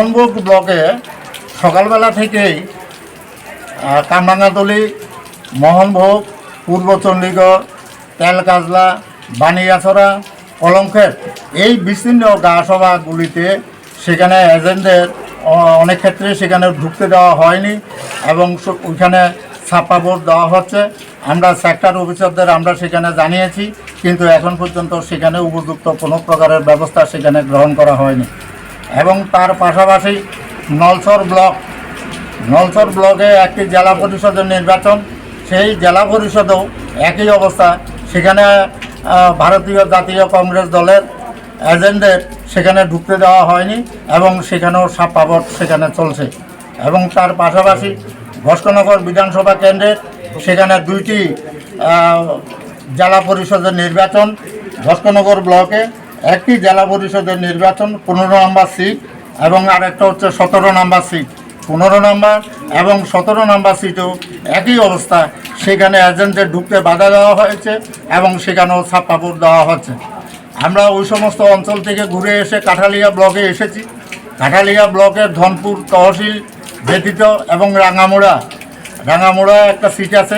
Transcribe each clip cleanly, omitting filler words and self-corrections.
মোহনভোগ ব্লকে সকালবেলা থেকেই কামরাঙ্গাতলি, মোহনভোগ, পূর্ব চণ্ডীগড়, তেলকাজলা, বানিয়াছড়া, কলমক্ষেত এই বিস্তীর্ণ গাঁওসভাগুলিতে সেখানে এজেন্টদের অনেক ক্ষেত্রে সেখানে ঢুকতে দেওয়া হয়নি এবং ওইখানে ছাপ্পা ভোট দেওয়া হচ্ছে। আমরা সেক্টর অফিসারদের আমরা সেখানে জানিয়েছি, কিন্তু এখন পর্যন্ত সেখানে উপযুক্ত কোনো প্রকারের ব্যবস্থা সেখানে গ্রহণ করা হয়নি। এবং তার পাশাপাশি নলছর ব্লকে একটি জেলা পরিষদের নির্বাচন, সেই জেলা পরিষদেও একই অবস্থা। সেখানে ভারতীয় জাতীয় কংগ্রেস দলের এজেন্টদের সেখানে ঢুকতে দেওয়া হয়নি এবং সেখানেও ছাপ্পা ভোট সেখানে চলছে। এবং তার পাশাপাশি ঘোষকনগর বিধানসভা কেন্দ্রের সেখানে 2টি জেলা পরিষদের নির্বাচন। ঘোষকনগর ব্লকে একটি জেলা পরিষদের নির্বাচন 15 নম্বর সিট এবং আরেকটা হচ্ছে 17 নম্বর সিট। 15 নম্বর এবং 17 নম্বর সিটেও একই অবস্থা, সেখানে এজেন্টদের ঢুকতে বাধা দেওয়া হয়েছে এবং সেখানেও ছাপ্পা ভোট দেওয়া হচ্ছে। আমরা ওই সমস্ত অঞ্চল থেকে ঘুরে এসে কাঠালিয়া ব্লকে এসেছি। কাঠালিয়া ব্লকের ধনপুর তহসিল ব্যতীত এবং রাঙামোড়া একটা সিট আছে,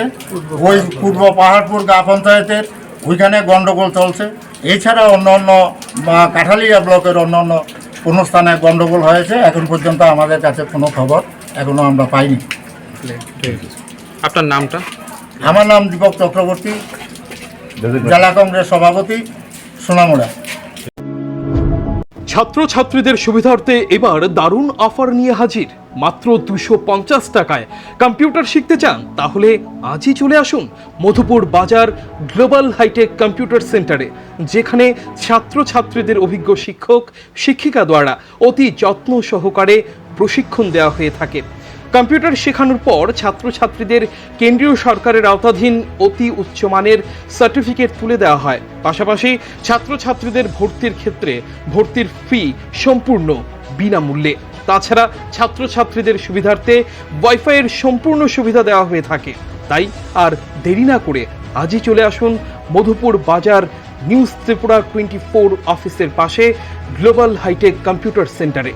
ওই পূর্ব পাহাড়পুর গ্রাম পঞ্চায়েতের ওইখানে গণ্ডগোল চলছে। এছাড়া অন্য কাঠালিয়া ব্লকের অন্য কোনো স্থানে গণ্ডগোল হয়েছে, এখন পর্যন্ত আমাদের কাছে কোনো খবর এখনও আমরা পাইনি। আপনার নামটা? আমার নাম দীপক চক্রবর্তী, জেলা কংগ্রেস সভাপতি, সোনামুড়া। ছাত্রছাত্রীদের সুবিধার্থে এবার দারুণ অফার নিয়ে হাজির। মাত্র 250 টাকায় কম্পিউটার শিখতে চান? তাহলে আজই চলে আসুন মধুপুর বাজার গ্লোবাল হাইটেক কম্পিউটার সেন্টারে, যেখানে ছাত্রছাত্রীদের অভিজ্ঞ শিক্ষক শিক্ষিকা দ্বারা অতি যত্ন সহকারে প্রশিক্ষণ দেওয়া হয়ে থাকে। কম্পিউটার শেখানোর পর ছাত্রছাত্রীদের কেন্দ্রীয় সরকারের আওতাধীন অতি উচ্চমানের সার্টিফিকেট তুলে দেওয়া হয়। পাশাপাশি ছাত্রছাত্রীদের ভর্তির ক্ষেত্রে ভর্তির ফি সম্পূর্ণ বিনামূল্যে। তাছাড়া ছাত্রছাত্রীদের সুবিধার্থে ওয়াইফাইয়ের সম্পূর্ণ সুবিধা দেওয়া হয়ে থাকে। তাই আর দেরি না করে আজই চলে আসুন মধুপুর বাজার নিউজ ত্রিপুরা 24 অফিসের পাশে গ্লোবাল হাইটেক কম্পিউটার সেন্টারে।